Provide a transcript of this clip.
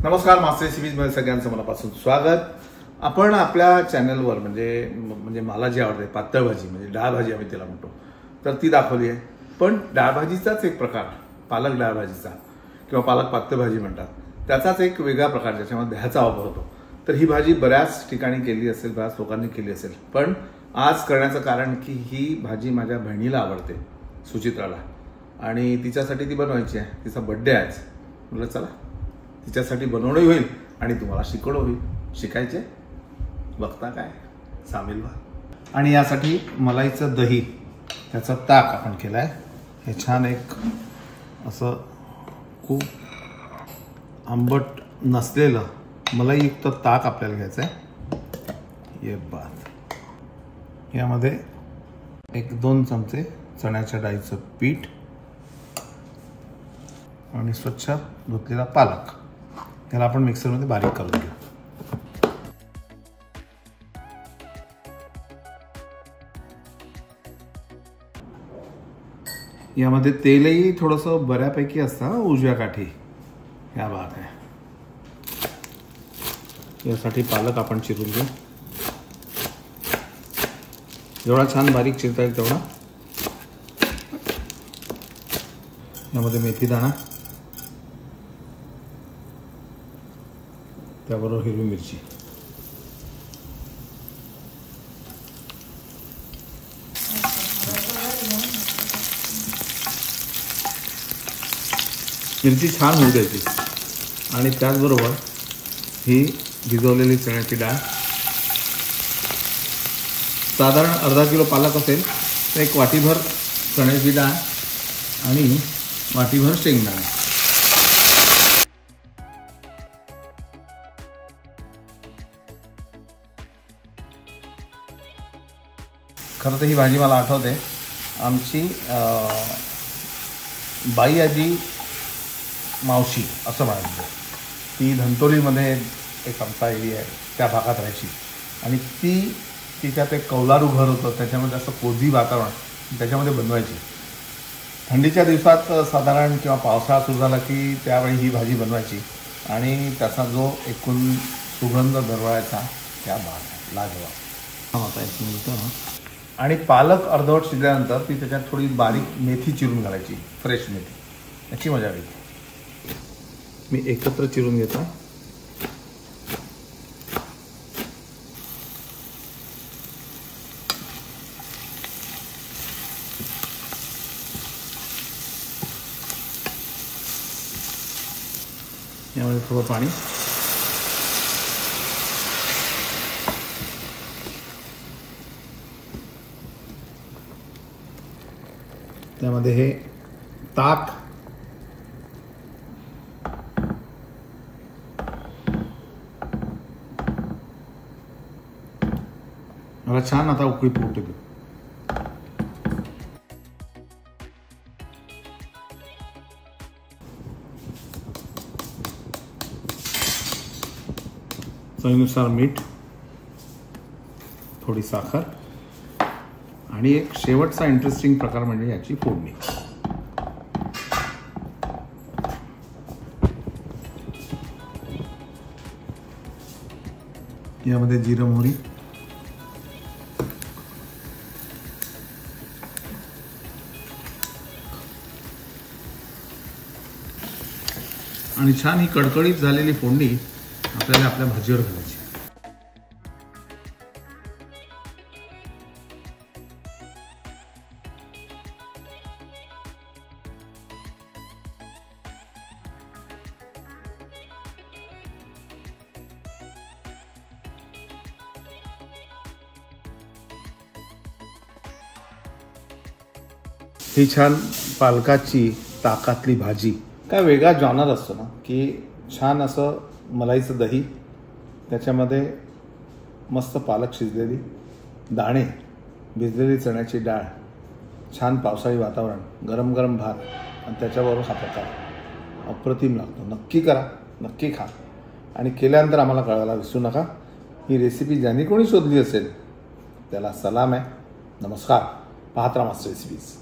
नमस्कार, master recipes मध्ये सगळ्यांचं मनापासून स्वागत। आपण आपल्या चॅनलवर म्हणजे मला जे आवडते पातळ भाजी म्हणजे डाळ भाजी आम्ही त्याला म्हणतो तर ती दाखवली आहे। पण डाळ भाजीचाच एक प्रकार पालक डाळ भाजीचा किंवा पालक पातळ भाजी म्हणतात, त्याचाच एक वेगळा प्रकार ज्याच्यामध्ये दह्याचा वापर होतो। तर ही भाजी बऱ्याच ठिकाणी केली असेल, बऱ्याच लोकांनी केली असेल, पण आज करण्याचं कारण की ही भाजी माझ्या बहिणीला आवडते, सुचित्राला, आणि तिच्यासाठी ती बनवायची आहे। तिचा बर्थडे आहे आज। म्हटलं चला तिच्यासाठी बनवणंही होईल आणि तुम्हाला शिकवणं होईल। शिकायचे बघता काय, सामील व्हा। आणि यासाठी मलाईचं दही, त्याचा ताक आपण केलाय। हे छान एक असं खूप आंबट नसलेलं मलाईयुक्त ताक आपल्याला घ्यायचं आहे। ये बात, यामध्ये 1-2 चमचे चण्याच्या डाळीचं पीठ आणि स्वच्छ धुतलेला पालक, याला आपण मिक्सरमध्ये बारीक करून घेऊ। यामध्ये तेलही थोडंसं बऱ्यापैकी असतं, उजव्या काठी। या बात आहे। यासाठी पालक आपण चिरून घेऊ, जेवढा छान बारीक चिरता येईल तेवढा। यामध्ये मेथी दाणा, त्याबरोबर हिरवी मिरची, मिरची छान होऊ द्यायची। आणि त्याचबरोबर ही भिजवलेली चण्याची डाळ, साधारण अर्धा किलो पालक असेल तर 1 वाटीभर चण्याची डाळ आणि वाटीभर शेंगदाणे। खरं तर ही भाजी मला आठवते, आमची बाई आजी मावशी असं म्हणायचं, ती धंतोलीमध्ये एक आमचा एरिया आहे त्या भागात राहायची। आणि तिच्यात एक कौलारू घर होतं, त्याच्यामध्ये असं कोझी वातावरण, त्याच्यामध्ये बनवायची। थंडीच्या दिवसात साधारण किंवा पावसाळा सुरू झाला की त्यावेळी ही भाजी बनवायची आणि त्याचा जो एकूण सुगंध दरवळायचा, त्या भाग लाजवाब। आता 1 मिनिट। आणि पालक अर्धवट शिजल्यानंतर ती त्याच्यात थोडी बारीक मेथी चिरून घालायची, फ्रेश मेथी, याची मजा येते। मी एकत्र चिरून घेतो। यामध्ये थोडं पाणी, त्यामध्ये हे ताक, मला छान आता उकळी फुटू दे। चवीनुसार मीठ, थोडी साखर आणि एक शेवटचा इंटरेस्टिंग प्रकार म्हणजे याची फोडणी। यामध्ये जिरं, मोहरी, आणि छान ही कडकडीत झालेली फोडणी आपल्याला आपल्या भाजीवर घालायची। ही छान पालकाची ताकातली भाजी, काय वेगळा जॉनर असतो ना, की छान असं मलाईचं दही, त्याच्यामध्ये मस्त पालक शिजलेली, दाणे, भिजलेली चण्याची डाळ, छान पावसाळी वातावरण, गरम गरम भात आणि त्याच्याबरोबर हा प्रकार अप्रतिम लागतो। नक्की करा, नक्की खा आणि केल्यानंतर आम्हाला कळवायला विसरू नका। ही रेसिपी ज्यांनी कोणी शोधली असेल त्याला सलाम आहे, नमस्कार। पाहत राहा मास्टर रेसिपीज।